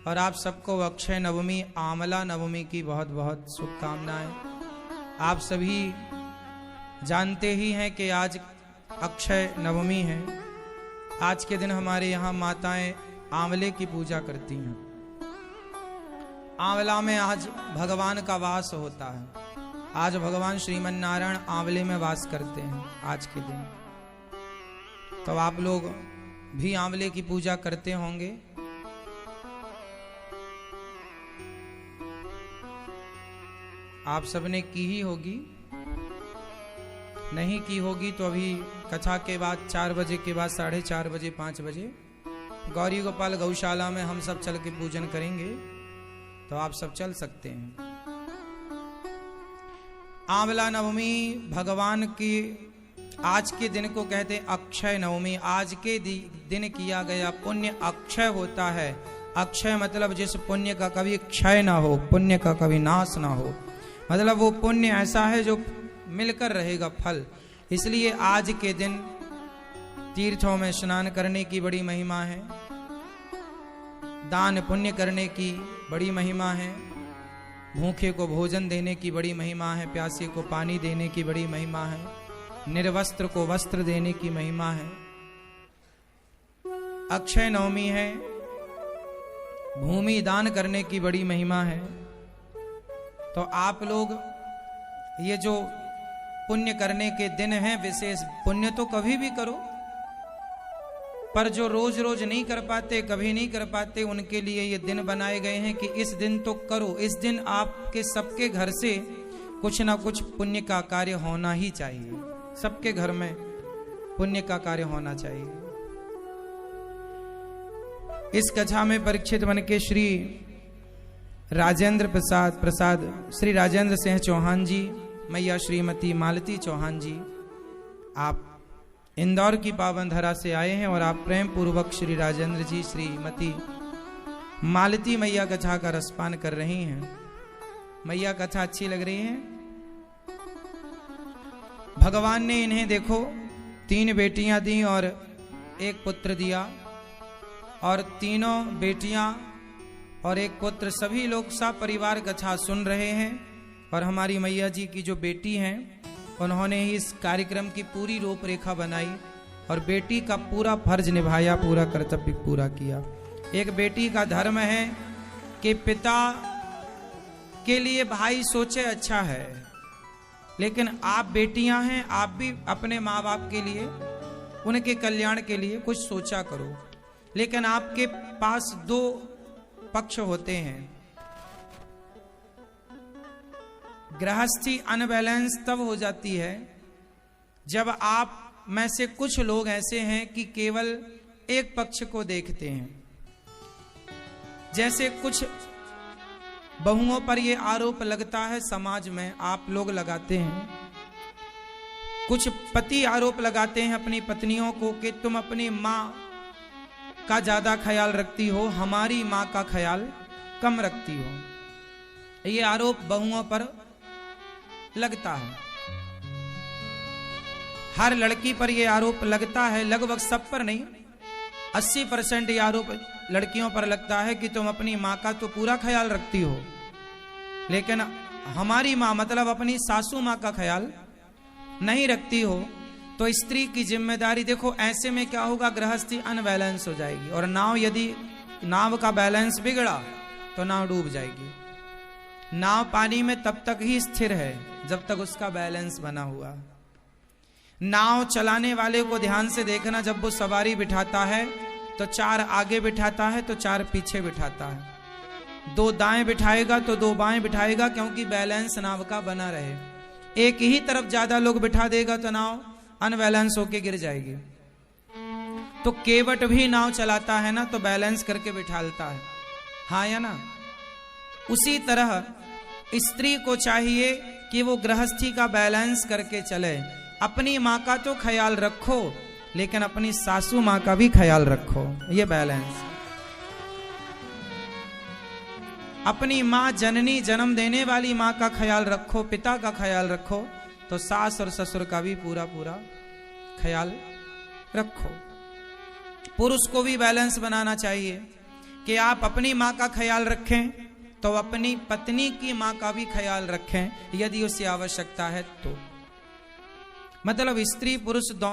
और आप सबको अक्षय नवमी आंवला नवमी की बहुत बहुत शुभकामनाएं। आप सभी जानते ही हैं कि आज अक्षय नवमी है। आज के दिन हमारे यहाँ माताएं आंवले की पूजा करती हैं। आंवला में आज भगवान का वास होता है। आज भगवान श्रीमन नारायण आंवले में वास करते हैं आज के दिन। तो आप लोग भी आंवले की पूजा करते होंगे। आप सबने की ही होगी, नहीं की होगी तो अभी कथा के बाद 4 बजे के बाद 4:30 बजे 5 बजे गौरी गोपाल गौशाला में हम सब चल के पूजन करेंगे, तो आप सब चल सकते हैं। आंवला नवमी भगवान की आज के दिन को कहते हैं अक्षय नवमी। आज के दिन किया गया पुण्य अक्षय होता है। अक्षय मतलब जिस पुण्य का कभी क्षय ना हो, पुण्य का कभी नाश ना हो, मतलब वो पुण्य ऐसा है जो मिलकर रहेगा फल। इसलिए आज के दिन तीर्थों में स्नान करने की बड़ी महिमा है, दान पुण्य करने की बड़ी महिमा है, भूखे को भोजन देने की बड़ी महिमा है, प्यासे को पानी देने की बड़ी महिमा है, निर्वस्त्र को वस्त्र देने की महिमा है। अक्षय नवमी है, भूमि दान करने की बड़ी महिमा है। तो आप लोग ये जो पुण्य करने के दिन हैं, विशेष पुण्य तो कभी भी करो, पर जो रोज रोज नहीं कर पाते, कभी नहीं कर पाते, उनके लिए ये दिन बनाए गए हैं कि इस दिन तो करो। इस दिन आपके सबके घर से कुछ ना कुछ पुण्य का कार्य होना ही चाहिए। सबके घर में पुण्य का कार्य होना चाहिए। इस कथा में परीक्षित बन के श्री राजेंद्र प्रसाद श्री राजेंद्र सिंह चौहान जी, मैया श्रीमती मालती चौहान जी, आप इंदौर की पावन धरा से आए हैं और आप प्रेम पूर्वक श्री राजेंद्र जी श्रीमती मालती मैया कथा का रसपान कर रही हैं। मैया कथा अच्छी लग रही है। भगवान ने इन्हें देखो 3 बेटियां दी और 1 पुत्र दिया, और तीनों बेटियां और 1 पुत्र, सभी लोग सब परिवार कथा सुन रहे हैं। और हमारी मैया जी की जो बेटी हैं, उन्होंने ही इस कार्यक्रम की पूरी रूपरेखा बनाई और बेटी का पूरा फर्ज निभाया, पूरा कर्तव्य पूरा किया। एक बेटी का धर्म है कि पिता के लिए भाई सोचे अच्छा है, लेकिन आप बेटियां हैं, आप भी अपने माँ बाप के लिए, उनके कल्याण के लिए कुछ सोचा करो। लेकिन आपके पास 2 पक्ष होते हैं। गृहस्थी अनबैलेंस तब हो जाती है जब आप में से कुछ लोग ऐसे हैं कि केवल एक पक्ष को देखते हैं। जैसे कुछ बहुओं पर यह आरोप लगता है, समाज में आप लोग लगाते हैं, कुछ पति आरोप लगाते हैं अपनी पत्नियों को कि तुम अपनी माँ का ज्यादा ख्याल रखती हो, हमारी माँ का ख्याल कम रखती हो। ये आरोप बहुओं पर लगता है। हर लड़की पर यह आरोप लगता है, लगभग सब पर नहीं, 80% ये आरोप लड़कियों पर लगता है कि तुम अपनी माँ का तो पूरा ख्याल रखती हो, लेकिन हमारी माँ मतलब अपनी सासू माँ का ख्याल नहीं रखती हो। तो स्त्री की जिम्मेदारी देखो, ऐसे में क्या होगा, गृहस्थी अनबैलेंस हो जाएगी और यदि नाव का बैलेंस बिगड़ा तो नाव डूब जाएगी। नाव पानी में तब तक ही स्थिर है जब तक उसका बैलेंस बना हुआ। नाव चलाने वाले को ध्यान से देखना, जब वो सवारी बिठाता है तो 4 आगे बिठाता है तो 4 पीछे बिठाता है। 2 दाएं बिठाएगा तो 2 बाएं बिठाएगा, क्योंकि बैलेंस नाव का बना रहे। एक ही तरफ ज्यादा लोग बिठा देगा तो नाव अनबैलेंस होके गिर जाएगी। तो केवट भी नाव चलाता है ना, तो बैलेंस करके बिठालता है, हाँ या ना। उसी तरह स्त्री को चाहिए कि वो गृहस्थी का बैलेंस करके चले। अपनी माँ का तो ख्याल रखो, लेकिन अपनी सासू माँ का भी ख्याल रखो, ये बैलेंस। अपनी माँ जननी, जन्म देने वाली माँ का ख्याल रखो, पिता का ख्याल रखो, तो सास और ससुर का भी पूरा पूरा ख्याल रखो। पुरुष को भी बैलेंस बनाना चाहिए। कि आप अपनी माँ का ख्याल रखें तो अपनी पत्नी की माँ का भी ख्याल रखें, यदि उसे आवश्यकता है तो। मतलब स्त्री पुरुष दोनों